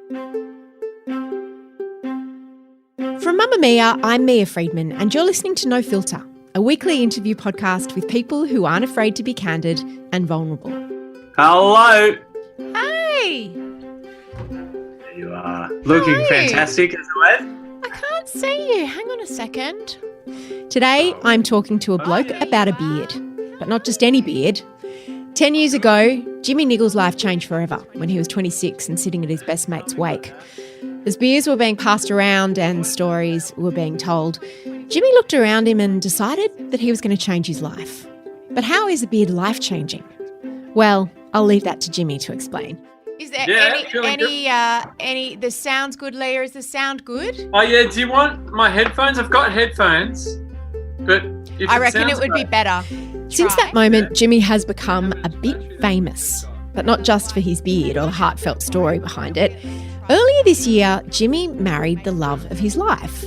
From Mamma Mia, I'm Mia Friedman, and you're listening to No Filter, a weekly interview podcast with people who aren't afraid to be candid and vulnerable. Hello. Hey! There you are. Looking fantastic as always. I can't see you. Hang on a second. Today, I'm talking to a bloke about a beard, but not just any beard. 10 years ago, Jimmy Niggles' life changed forever when he was 26 and sitting at his best mate's wake. As beers were being passed around and stories were being told, Jimmy looked around him and decided that he was going to change his life. But how is a beard life-changing? Well, I'll leave that to Jimmy to explain. Is there any? The sound's good, Leah. Is the sound good? Oh yeah. Do you want my headphones? I've got headphones, but I reckon it would be better. Since that moment, Jimmy has become a bit famous, but not just for his beard or the heartfelt story behind it. Earlier this year, Jimmy married the love of his life,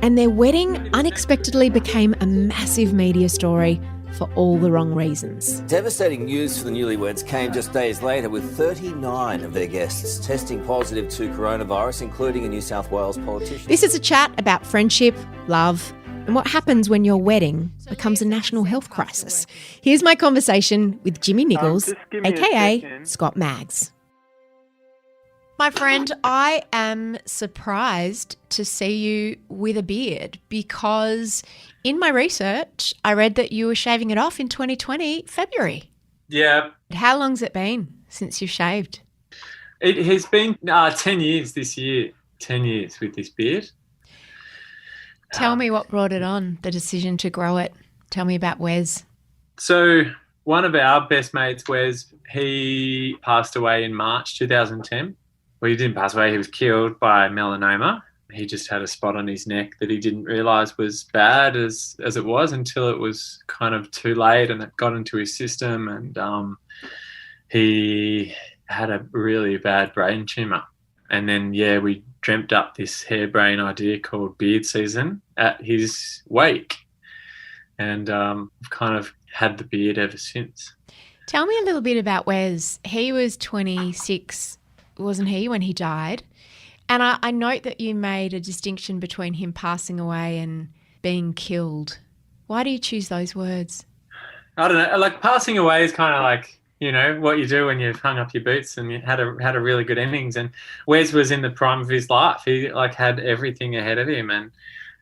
and their wedding unexpectedly became a massive media story for all the wrong reasons. Devastating news for the newlyweds came just days later, with 39 of their guests testing positive to coronavirus, including a New South Wales politician. This is a chat about friendship, love, and what happens when your wedding becomes a national health crisis. Here's my conversation with Jimmy Niggles, aka Scott Maggs. My friend, I am surprised to see you with a beard because in my research, I read that you were shaving it off in 2020, February. Yeah. How long's it been since you've shaved? It has been 10 years this year. 10 years with this beard. Tell me what brought it on, the decision to grow it. Tell me about Wes. So one of our best mates, Wes, he passed away in March 2010. Well, he didn't pass away. He was killed by melanoma. He just had a spot on his neck that he didn't realise was bad as it was until it was kind of too late and it got into his system, and he had a really bad brain tumour. And then, we dreamt up this harebrained idea called beard season at his wake, and I've kind of had the beard ever since. Tell me a little bit about Wes. He was 26, wasn't he, when he died? And I note that you made a distinction between him passing away and being killed. Why do you choose those words? I don't know. Like, passing away is kind of like, what you do when you've hung up your boots and you had a really good innings. And Wes was in the prime of his life. He had everything ahead of him, and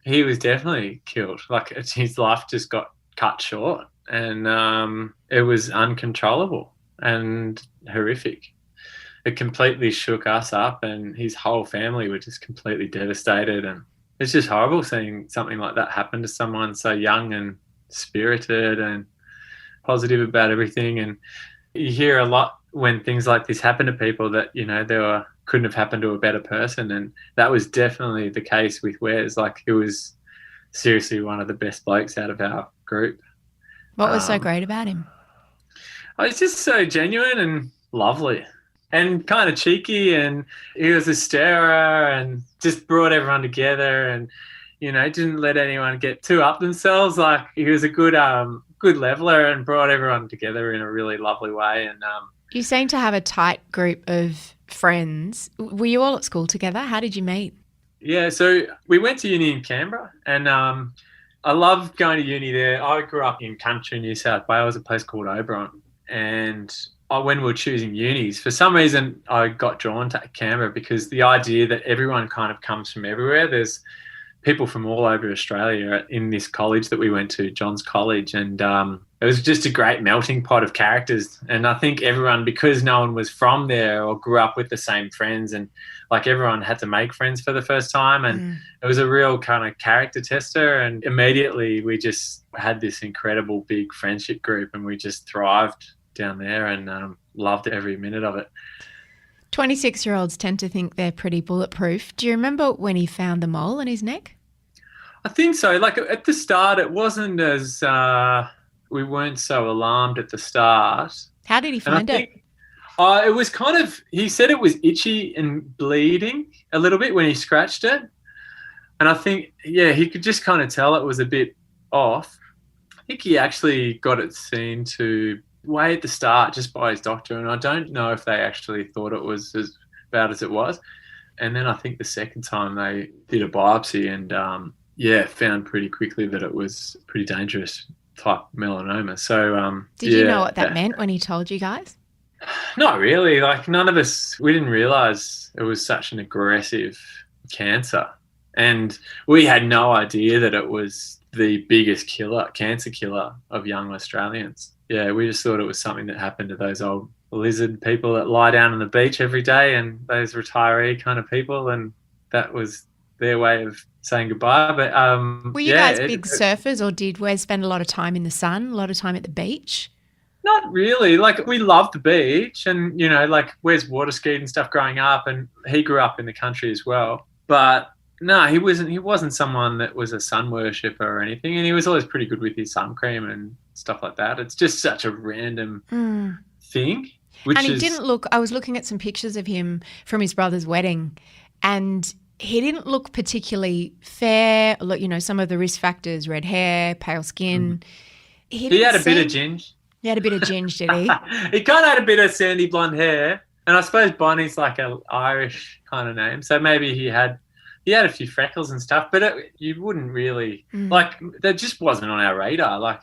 he was definitely killed. Like, his life just got cut short, and it was uncontrollable and horrific. It completely shook us up, and his whole family were just completely devastated. And it's just horrible seeing something like that happen to someone so young and spirited and positive about everything. And you hear a lot when things like this happen to people that, couldn't have happened to a better person. And that was definitely the case with Wes. Like, it was seriously one of the best blokes out of our group. What was so great about him? He's just so genuine and lovely. And kind of cheeky, and he was a stirrer and just brought everyone together, and, didn't let anyone get too up themselves. Like, he was a good leveler and brought everyone together in a really lovely way. And you seem to have a tight group of friends. Were you all at school together? How did you meet? Yeah, so we went to uni in Canberra, and I loved going to uni there. I grew up in country New South Wales, a place called Oberon, and when we were choosing unis, for some reason I got drawn to Canberra because the idea that everyone kind of comes from everywhere. There's people from all over Australia in this college that we went to, Johns College, and it was just a great melting pot of characters. And I think everyone, because no one was from there or grew up with the same friends, and like everyone had to make friends for the first time, and it was a real kind of character tester. And immediately we just had this incredible big friendship group, and we just thrived down there and loved every minute of it. 26-year-olds tend to think they're pretty bulletproof. Do you remember when he found the mole in his neck? I think so. Like, at the start, it wasn't as we weren't so alarmed at the start. How did he find it? It was kind of, he said it was itchy and bleeding a little bit when he scratched it. And I think, he could just kind of tell it was a bit off. I think he actually got it seen to way at the start just by his doctor, and I don't know if they actually thought it was as bad as it was. And then I think the second time they did a biopsy and, found pretty quickly that it was pretty dangerous type melanoma. So, Did you know what that meant when he told you guys? Not really. Like, none of us, we didn't realise it was such an aggressive cancer. And we had no idea that it was the biggest cancer killer of young Australians. Yeah, we just thought it was something that happened to those old lizard people that lie down on the beach every day and those retiree kind of people, and that was their way of saying goodbye. But were you guys big surfers, or did Wes spend a lot of time in the sun, a lot of time at the beach? Not really. Like, we loved the beach and, you know, like, Wes water skied and stuff growing up, and he grew up in the country as well. But no, he wasn't someone that was a sun worshipper or anything, and he was always pretty good with his sun cream and stuff like that. It's just such a random thing. And he didn't look, I was looking at some pictures of him from his brother's wedding, and he didn't look particularly fair. Look, you know, some of the risk factors, red hair, pale skin. He had a bit of ginge. He had a bit of ginge, did he? He kind of had a bit of sandy blonde hair. And I suppose Bonnie's like an Irish kind of name. So maybe he had a few freckles and stuff, but you wouldn't really, like, that just wasn't on our radar. Like,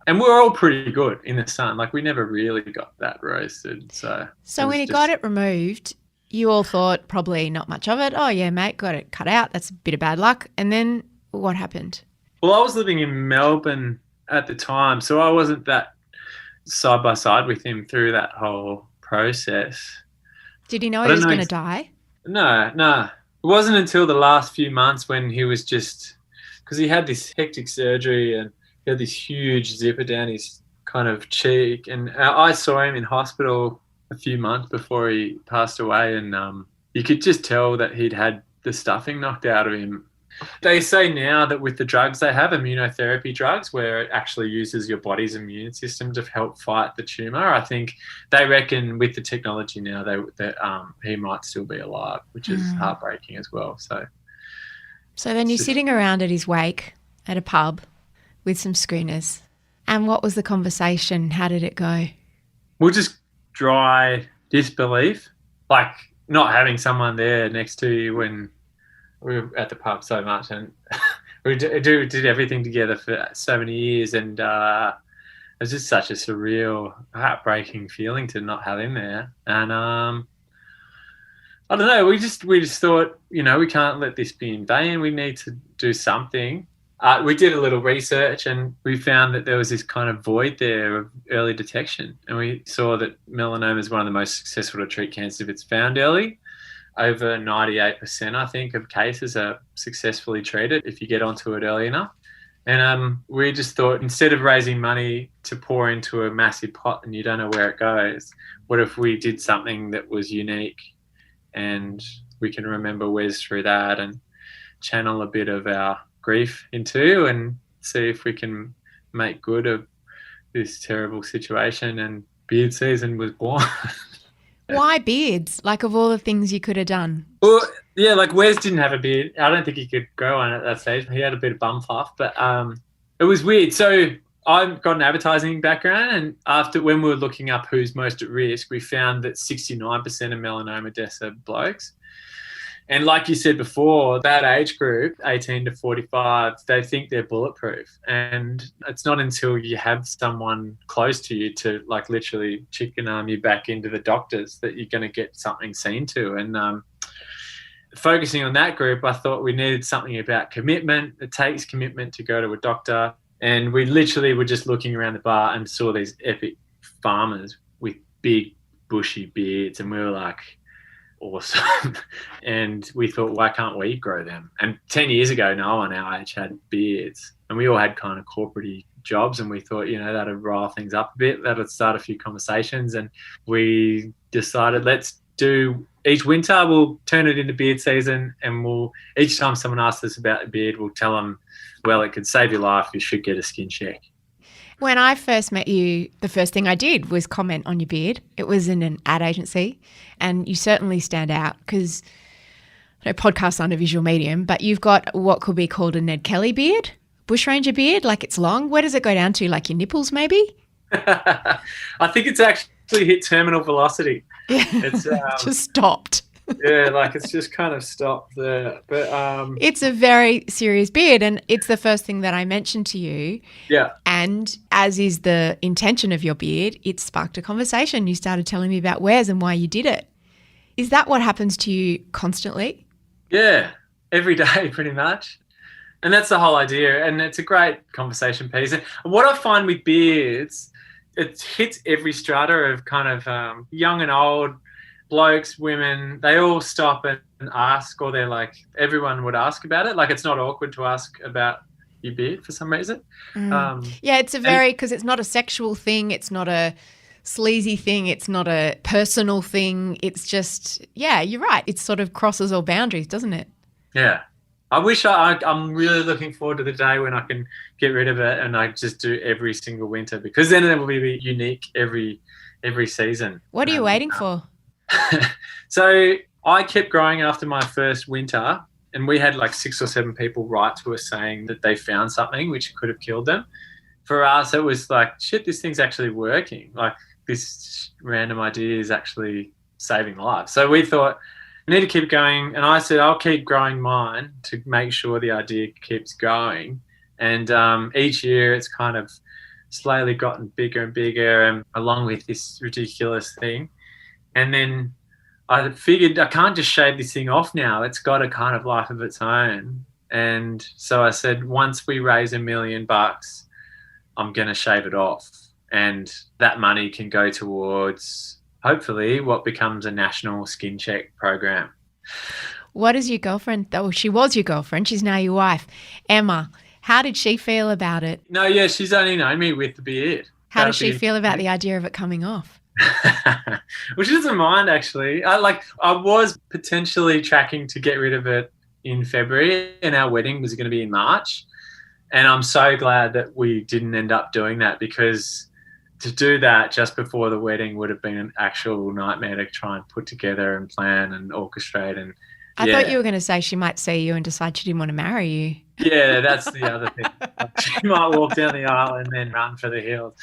and we were all pretty good in the sun. Like, we never really got that roasted. So when he got it removed, you all thought probably not much of it. Oh, yeah, mate, got it cut out. That's a bit of bad luck. And then what happened? Well, I was living in Melbourne at the time, so I wasn't that side by side with him through that whole process. Did he know he was going to die? No. It wasn't until the last few months when he was just, because he had this hectic surgery and he had this huge zipper down his kind of cheek, and I saw him in hospital a few months before he passed away, and you could just tell that he'd had the stuffing knocked out of him. They say now that with the drugs they have, immunotherapy drugs, where it actually uses your body's immune system to help fight the tumour. I think they reckon with the technology now that he might still be alive, which is heartbreaking as well. So then you're sitting around at his wake at a pub with some schooners. And what was the conversation? How did it go? Well, just dry disbelief, like not having someone there next to you when we were at the pub so much, and we did everything together for so many years, and it was just such a surreal, heartbreaking feeling to not have him there. And I don't know, we just thought, you know, we can't let this be in vain. We need to do something. We did a little research and we found that there was this kind of void there of early detection, and we saw that melanoma is one of the most successful to treat cancer if it's found early. Over 98%, I think, of cases are successfully treated if you get onto it early enough. And we just thought, instead of raising money to pour into a massive pot and you don't know where it goes, what if we did something that was unique and we can remember Wes through that and channel a bit of our grief into and see if we can make good of this terrible situation. And beard season was born. Why beards? Like, of all the things you could have done. Well, yeah, like Wes didn't have a beard. I don't think he could grow one at that stage. He had a bit of bum fluff, but it was weird. So I've got an advertising background, and when we were looking up who's most at risk, we found that 69% of melanoma deaths are blokes. And like you said before, that age group, 18 to 45, they think they're bulletproof. And it's not until you have someone close to you to, like, literally chicken arm you back into the doctors that you're going to get something seen to. And focusing on that group, I thought we needed something about commitment. It takes commitment to go to a doctor. And we literally were just looking around the bar and saw these epic farmers with big bushy beards, and we were like, awesome. And we thought, why can't we grow them? And 10 years ago, no one our age had beards, and we all had kind of corporate jobs, and we thought, you know, that'd rile things up a bit, that'd start a few conversations. And we decided, let's do, each winter we'll turn it into beard season, and we'll, each time someone asks us about the beard, we'll tell them, well, it could save your life, you should get a skin check. When I first met you, the first thing I did was comment on your beard. It was in an ad agency, and you certainly stand out because podcasts aren't a visual medium, but you've got what could be called a Ned Kelly beard, bushranger beard, like it's long. Where does it go down to, like your nipples maybe? I think it's actually hit terminal velocity. Yeah. It's just stopped. Yeah, like it's just kind of stopped there. But It's a very serious beard, and it's the first thing that I mentioned to you. yeah. And as is the intention of your beard, it sparked a conversation. You started telling me about wares and why you did it. Is that what happens to you constantly? Yeah, every day pretty much. And that's the whole idea. And it's a great conversation piece. And what I find with beards, it hits every strata of kind of young and old, blokes, women. They all stop and ask, or they're like, everyone would ask about it. Like it's not awkward to ask about your beard for some reason. Yeah, it's because it's not a sexual thing. It's not a sleazy thing. It's not a personal thing. It's just, yeah, you're right. It sort of crosses all boundaries, doesn't it? Yeah. I wish I'm really looking forward to the day when I can get rid of it and I just do every single winter, because then it will be unique every season. What are you waiting for? So I kept growing after my first winter, and we had like 6 or 7 people write to us saying that they found something which could have killed them. For us, it was like, shit, this thing's actually working. Like this random idea is actually saving lives. So we thought, I need to keep going. And I said, I'll keep growing mine to make sure the idea keeps going. And each year it's kind of slowly gotten bigger and bigger, along with this ridiculous thing. And then I figured I can't just shave this thing off now. It's got a kind of life of its own. And so I said, once we raise $1 million, I'm going to shave it off. And that money can go towards, hopefully, what becomes a national skin check program. What is your girlfriend? Oh, she was your girlfriend. She's now your wife. Emma, how did she feel about it? No, yeah, she's only known me with the beard. How does she feel about the idea of it coming off? Well, she doesn't mind, actually. I was potentially tracking to get rid of it in February, and our wedding was going to be in March. And I'm so glad that we didn't end up doing that, because to do that just before the wedding would have been an actual nightmare to try and put together and plan and orchestrate. And I thought you were going to say she might see you and decide she didn't want to marry you. Yeah, that's the other thing. She might walk down the aisle and then run for the hills.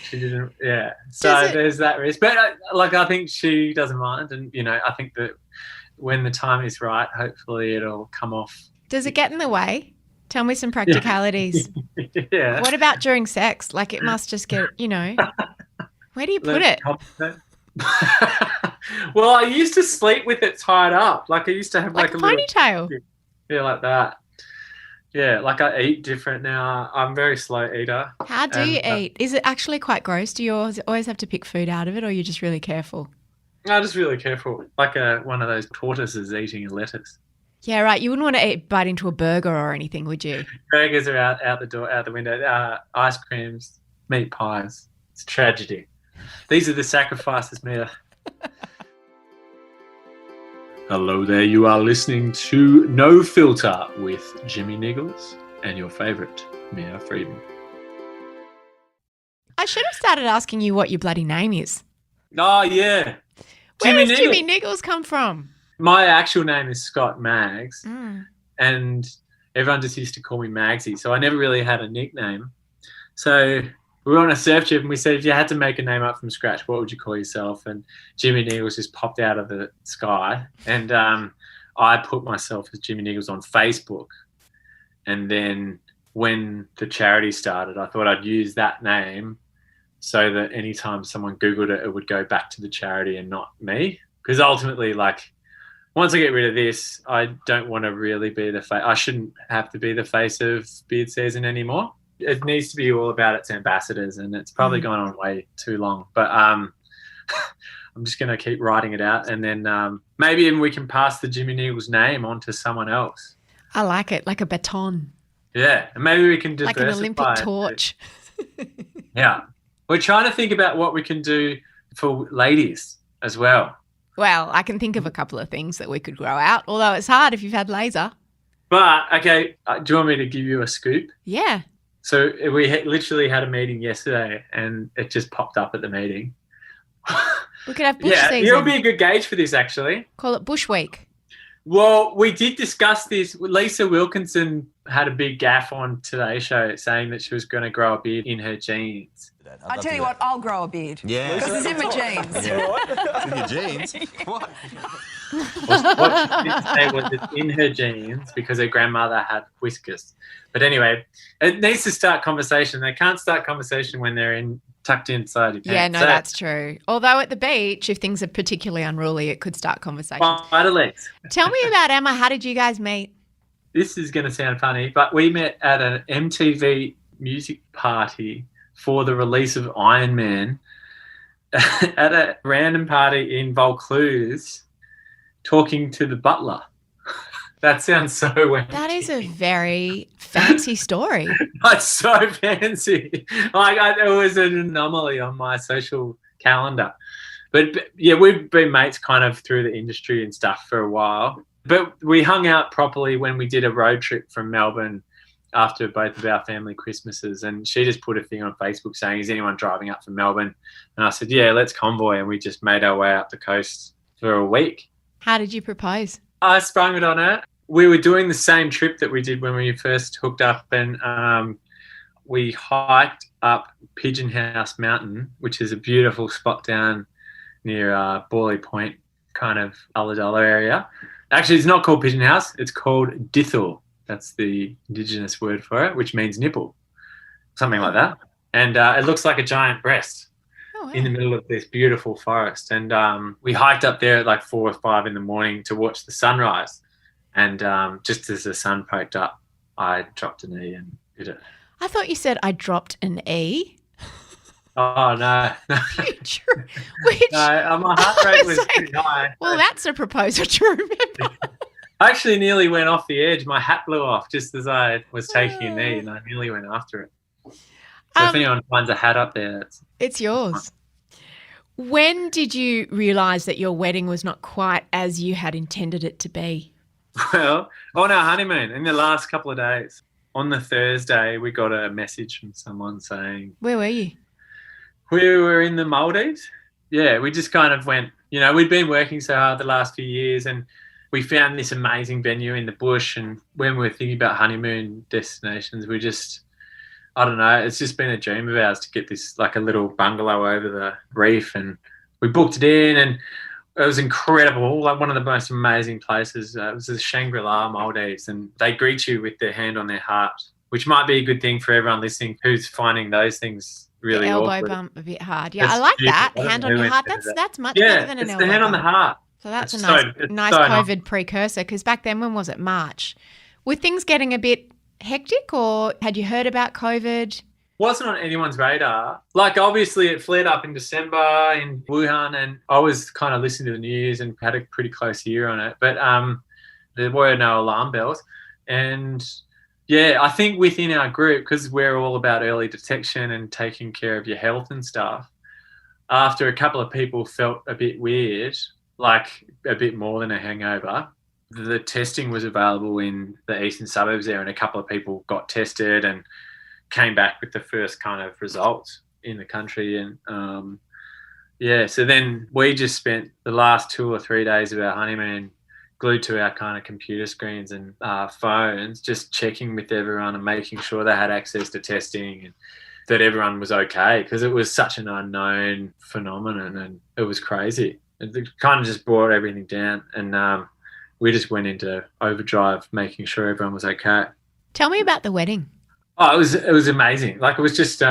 She didn't, yeah. So there's that risk. But I think she doesn't mind. And, I think that when the time is right, hopefully it'll come off. Does it get in the way? Tell me some practicalities. Yeah. What about during sex? Like it must just get, where do you put it? Well, I used to sleep with it tied up. Like I used to have like a ponytail. Yeah, like that. Yeah, like I eat different now. I'm a very slow eater. How do you eat? Is it actually quite gross? Do you always have to pick food out of it, or are you just really careful? No, just really careful. Like one of those tortoises eating a lettuce. Yeah, right. You wouldn't want to bite into a burger or anything, would you? Burgers are out the door, out the window. Ice creams, meat pies. It's a tragedy. These are the sacrifices, Mia. Hello there, you are listening to No Filter with Jimmy Niggles and your favourite, Mia Friedman. I should have started asking you what your bloody name is. Oh, yeah. Where does Jimmy Niggles come from? My actual name is Scott Maggs, and everyone just used to call me Magsy, so I never really had a nickname. So we were on a surf trip and we said, if you had to make a name up from scratch, what would you call yourself? And Jimmy Niggles just popped out of the sky. And I put myself as Jimmy Niggles on Facebook. And then when the charity started, I thought I'd use that name so that anytime someone Googled it, it would go back to the charity and not me. Because ultimately, once I get rid of this, I don't want to really be the face. I shouldn't have to be the face of beard season anymore. It needs to be all about its ambassadors, and it's probably gone on way too long. But I'm just going to keep writing it out, and then maybe even we can pass the Jimmy Niggles name on to someone else. I like it, like a baton. Yeah, and maybe we can diversify. Like an Olympic torch. Yeah. We're trying to think about what we can do for ladies as well. Well, I can think of a couple of things that we could grow out, although it's hard if you've had laser. But, okay, do you want me to give you a scoop? Yeah. So we literally had a meeting yesterday and it just popped up at the meeting. We could have bush season. It'll be a good gauge for this, actually. Call it Bush Week. Well, we did discuss this. Lisa Wilkinson had a big gaffe on Today's Show saying that she was going to grow a beard in her jeans. that. I tell you what, I'll grow a beard. Yeah. Because it's in my genes. Yeah. It's in your genes. What? What she did say was it's in her genes because her grandmother had whiskers. But anyway, it needs to start conversation. They can't start conversation when they're tucked inside your pants. Yeah, no, that's true. Although at the beach, if things are particularly unruly, it could start conversations. Legs. Tell me about Emma. How did you guys meet? This is going to sound funny, but we met at an MTV music party for the release of Iron Man at a random party in Vaucluse, talking to the butler. That sounds so weird. That is a very fancy story. That's so fancy. It was an anomaly on my social calendar. But yeah, we've been mates kind of through the industry and stuff for a while. But we hung out properly when we did a road trip from Melbourne after both of our family Christmases. And she just put a thing on Facebook saying, is anyone driving up from Melbourne? And I said, yeah, let's convoy. And we just made our way up the coast for a week. How did you propose? I sprung it on her. We were doing the same trip that we did when we first hooked up, and we hiked up Pigeon House Mountain, which is a beautiful spot down near Borley Point, kind of Ulladulla area. Actually, it's not called Pigeon House. It's called Dithul. That's the Indigenous word for it, which means nipple, something like that. And it looks like a giant breast. Oh, wow. In the middle of this beautiful forest. And we hiked up there at like 4 or 5 in the morning to watch the sunrise. And just as the sun poked up, I dropped an E and did it. I thought you said I dropped an E. Oh, no. Which, No, my heart rate was pretty high. Well, that's a proposal to remember. I actually nearly went off the edge. My hat blew off just as I was taking a knee, and I nearly went after it. So if anyone finds a hat up there, it's yours. When did you realise that your wedding was not quite as you had intended it to be? Well, on our honeymoon, in the last couple of days, on the Thursday, we got a message from someone saying... Where were you? We were in the Maldives. Yeah, we just kind of went, we'd been working so hard the last few years, and we found this amazing venue in the bush. And when we were thinking about honeymoon destinations, we just, I don't know, it's just been a dream of ours to get this, like a little bungalow over the reef. And we booked it in, and it was incredible, like one of the most amazing places. It was the Shangri-La Maldives, and they greet you with their hand on their heart, which might be a good thing for everyone listening who's finding those things really elbow awkward. Bump a bit hard. Yeah, That's I like stupid. that. I don't Hand know on who your heart. invented That's much Yeah, better than an it's elbow the hand on the bump. heart. So that's It's a so nice nice. COVID precursor, because back then, when was it? March. Were things getting a bit hectic, or had you heard about COVID? Wasn't on anyone's radar. Like, obviously it flared up in December in Wuhan, and I was kind of listening to the news and had a pretty close ear on it. But there were no alarm bells. And yeah, I think within our group, because we're all about early detection and taking care of your health and stuff, after a couple of people felt a bit weird, like a bit more than a hangover, the testing was available in the eastern suburbs there, and a couple of people got tested and came back with the first kind of results in the country. And so then we just spent the last 2 or 3 days of our honeymoon glued to our kind of computer screens and phones, just checking with everyone and making sure they had access to testing and that everyone was okay, because it was such an unknown phenomenon and it was crazy. It kind of just brought everything down, and we just went into overdrive making sure everyone was okay. Tell me about the wedding. Oh, it was amazing. Like, it was just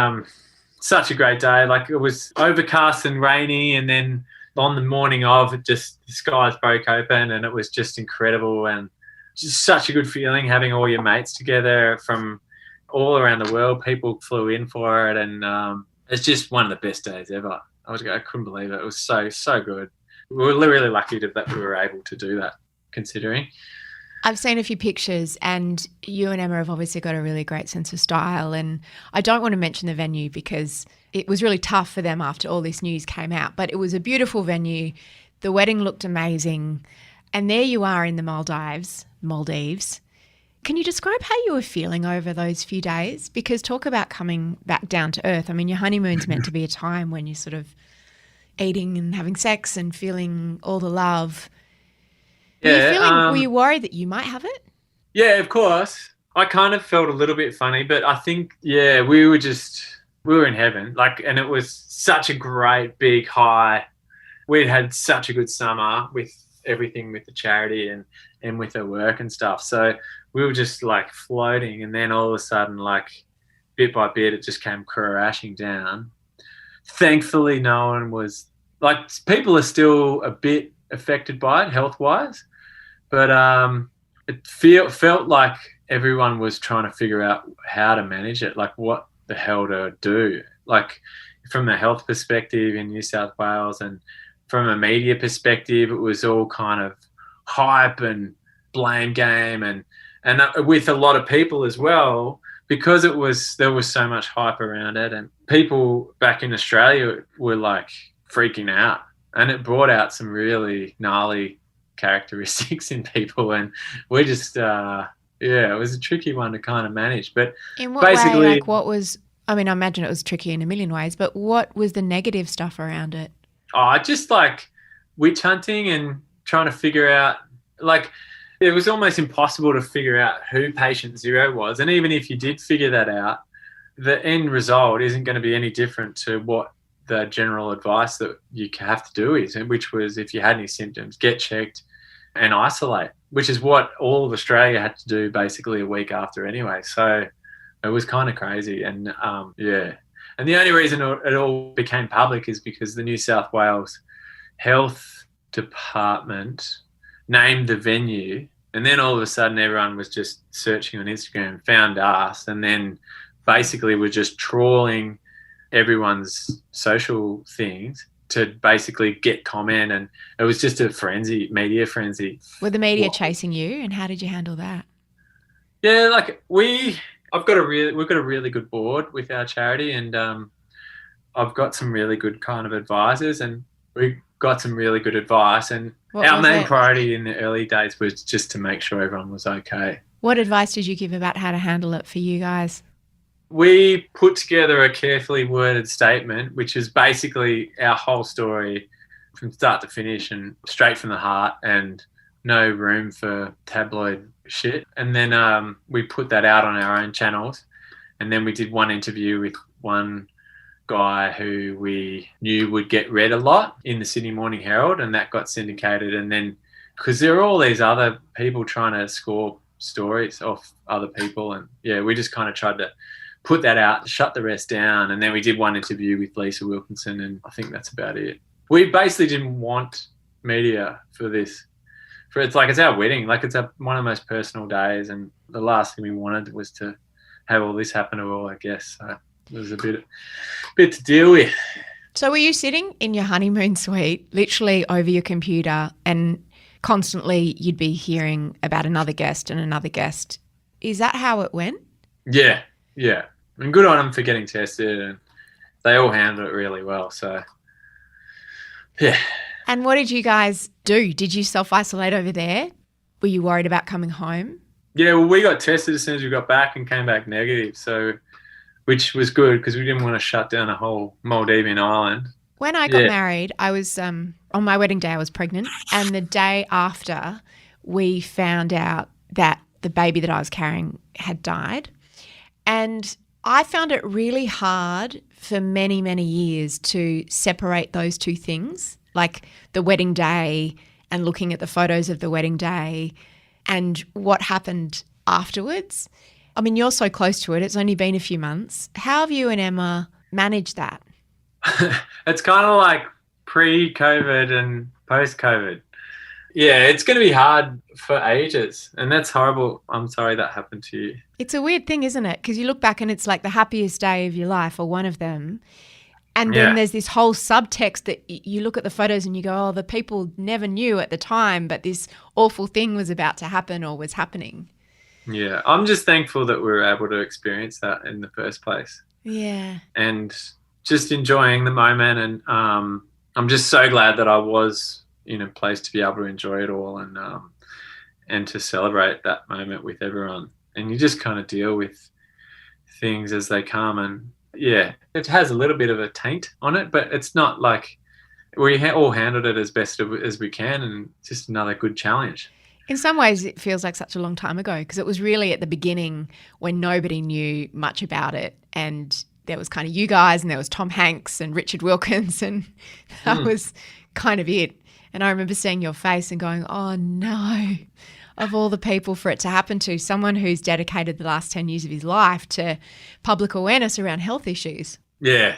such a great day. Like, it was overcast and rainy, and then on the morning of, the skies broke open, and it was just incredible, and just such a good feeling having all your mates together from all around the world. People flew in for it, and it's just one of the best days ever. I couldn't believe it. It was so good. We were really lucky that we were able to do that, considering. I've seen a few pictures, and you and Emma have obviously got a really great sense of style. And I don't want to mention the venue because it was really tough for them after all this news came out. But it was a beautiful venue. The wedding looked amazing. And there you are in the Maldives. Can you describe how you were feeling over those few days? Because talk about coming back down to earth. I mean, your honeymoon's meant to be a time when you're sort of eating and having sex and feeling all the love. Were you worried that you might have it? Yeah, of course. I kind of felt a little bit funny, but I think, we were just we were in heaven. And it was such a great big high. We'd had such a good summer with everything, with the charity and with our work and stuff. So we were just floating, and then all of a sudden, bit by bit, it just came crashing down. Thankfully, no one was people are still a bit affected by it health-wise, but it felt like everyone was trying to figure out how to manage it, what the hell to do, from a health perspective in New South Wales, and from a media perspective, it was all kind of hype and blame game, and with a lot of people as well, because there was so much hype around it, and people back in Australia were freaking out, and it brought out some really gnarly characteristics in people, and we just it was a tricky one to kind of manage. But in what way? What was? I mean, I imagine it was tricky in a million ways, but what was the negative stuff around it? Oh, just witch hunting and trying to figure out, it was almost impossible to figure out who patient zero was. And even if you did figure that out, the end result isn't going to be any different to what the general advice that you have to do is, which was, if you had any symptoms, get checked and isolate, which is what all of Australia had to do basically a week after anyway. So it was kind of crazy. And and the only reason it all became public is because the New South Wales Health Department named the venue, and then all of a sudden everyone was just searching on Instagram, found us, and then basically were just trawling everyone's social things to basically get comment, and it was just a frenzy, media frenzy. Were the media chasing you, and how did you handle that? Yeah, we've got a really good board with our charity, and I've got some really good kind of advisors, and we got some really good advice, and our main priority in the early days was just to make sure everyone was okay. What advice did you give about how to handle it for you guys? We put together a carefully worded statement, which is basically our whole story from start to finish and straight from the heart, and no room for tabloid shit. And then we put that out on our own channels, and then we did one interview with one guy who we knew would get read a lot in the Sydney Morning Herald, and that got syndicated. And then because there are all these other people trying to score stories off other people, and we just kind of tried to put that out, shut the rest down. And then we did one interview with Lisa Wilkinson, and I think that's about it. We basically didn't want media for this. It's our wedding, it's one of the most personal days, and the last thing we wanted was to have all this happen to all, I guess. So it was a bit to deal with. So were you sitting in your honeymoon suite, literally over your computer, and constantly you'd be hearing about another guest and another guest? Is that how it went? Yeah. And good on them for getting tested, and they all handled it really well. So, yeah. And what did you guys do? Did you self-isolate over there? Were you worried about coming home? Yeah, well, we got tested as soon as we got back and came back negative, so which was good because we didn't want to shut down a whole Maldivian island. When I got married, I was on my wedding day, I was pregnant, and the day after we found out that the baby that I was carrying had died. And I found it really hard for many, many years to separate those two things, like the wedding day and looking at the photos of the wedding day and what happened afterwards. I mean, you're so close to it. It's only been a few months. How have you and Emma managed that? It's kind of like pre-COVID and post-COVID. Yeah, it's going to be hard for ages, and that's horrible. I'm sorry that happened to you. It's a weird thing, isn't it? Because you look back and it's like the happiest day of your life, or one of them. And then there's this whole subtext that you look at the photos and you go, oh, the people never knew at the time, but this awful thing was about to happen or was happening. Yeah, I'm just thankful that we were able to experience that in the first place. Yeah. And just enjoying the moment. And I'm just so glad that I was in a place to be able to enjoy it all, and to celebrate that moment with everyone. And you just kind of deal with things as they come. And yeah, it has a little bit of a taint on it, but it's not like we all handled it as best as we can, and just another good challenge. In some ways, it feels like such a long time ago because it was really at the beginning when nobody knew much about it, and there was kind of you guys and there was Tom Hanks and Richard Wilkins, and that was kind of it. And I remember seeing your face and going, oh no, of all the people for it to happen to, someone who's dedicated the last 10 years of his life to public awareness around health issues. Yeah.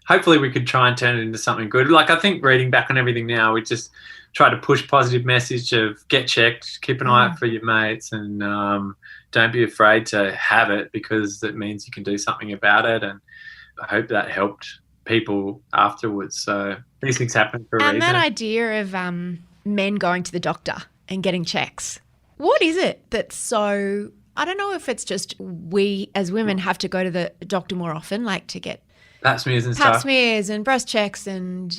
Hopefully we could try and turn it into something good. Like, I think reading back on everything now, we just try to push positive message of get checked, keep an eye out for your mates, and don't be afraid to have it, because it means you can do something about it. And I hope that helped people afterwards. So these things happen for a reason. And that idea of men going to the doctor and getting checks, what is it that's so, I don't know if it's just we as women have to go to the doctor more often, like to get pap smears and pap stuff. smears and breast checks and,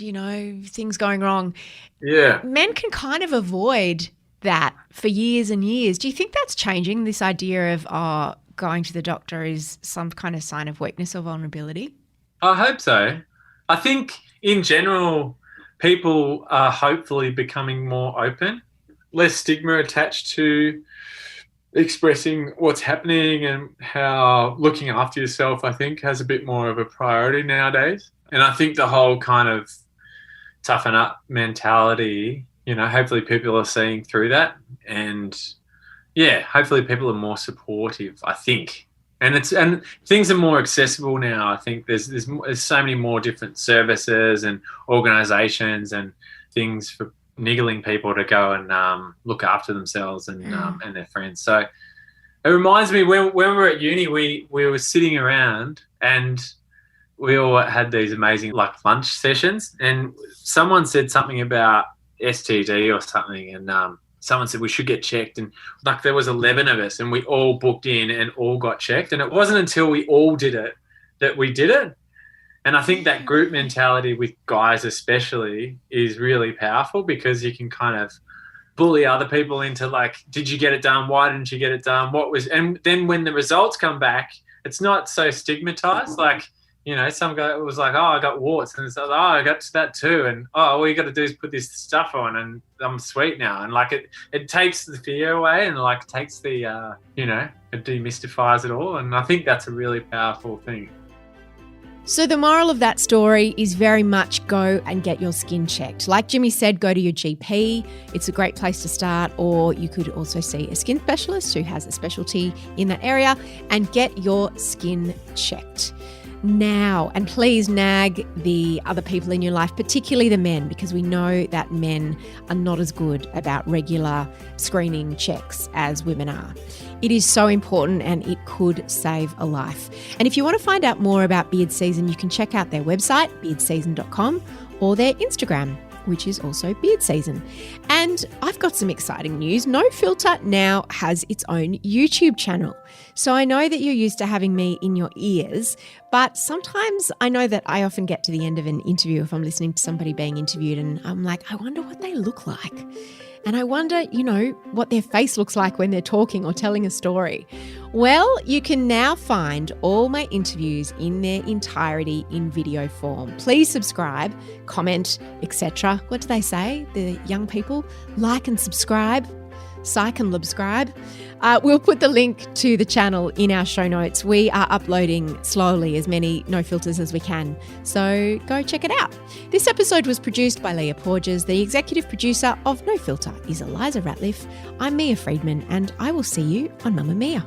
things going wrong. Yeah. Men can kind of avoid that for years and years. Do you think that's changing, this idea of going to the doctor is some kind of sign of weakness or vulnerability? I hope so. I think in general, people are hopefully becoming more open, less stigma attached to expressing what's happening, and how looking after yourself, I think, has a bit more of a priority nowadays. And I think the whole kind of toughen up mentality, hopefully people are seeing through that. And yeah, hopefully people are more supportive, I think. And things are more accessible now. I think there's so many more different services and organisations and things for niggling people to go and look after themselves and their friends. So it reminds me when we were at uni, we were sitting around and we all had these amazing lunch sessions, and someone said something about STD or something, and someone said we should get checked, and there was 11 of us and we all booked in and all got checked, and it wasn't until we all did it that we did it. And I think that group mentality with guys especially is really powerful, because you can kind of bully other people into did you get it done? Why didn't you get it dall And then when the results come back, it's not so stigmatized. Some guy was like, oh, I got warts. And it's like, oh, I got that too. And, oh, all you got to do is put this stuff on and I'm sweet now. And it takes the fear away and takes the, it demystifies it all. And I think that's a really powerful thing. So the moral of that story is very much go and get your skin checked. Like Jimmy said, go to your GP. It's a great place to start, or you could also see a skin specialist who has a specialty in that area and get your skin checked now. And please nag the other people in your life, particularly the men, because we know that men are not as good about regular screening checks as women are. It is so important and it could save a life. And if you want to find out more about Beard Season, you can check out their website, beardseason.com, or their Instagram, which is also Beard Season. And I've got some exciting news. No Filter now has its own YouTube channel. So I know that you're used to having me in your ears, but sometimes I know that I often get to the end of an interview if I'm listening to somebody being interviewed and I'm like, I wonder what they look like. And I wonder, what their face looks like when they're talking or telling a story. Well, you can now find all my interviews in their entirety in video form. Please subscribe, comment, etc. What do they say? The young people? Like and subscribe. Psych and subscribe. We'll put the link to the channel in our show notes. We are uploading slowly as many no filters as we can, so go check it out. This episode was produced by Leah Porges. The executive producer of No Filter is Eliza Ratliff. I'm Mia Friedman, and I will see you on Mamma Mia.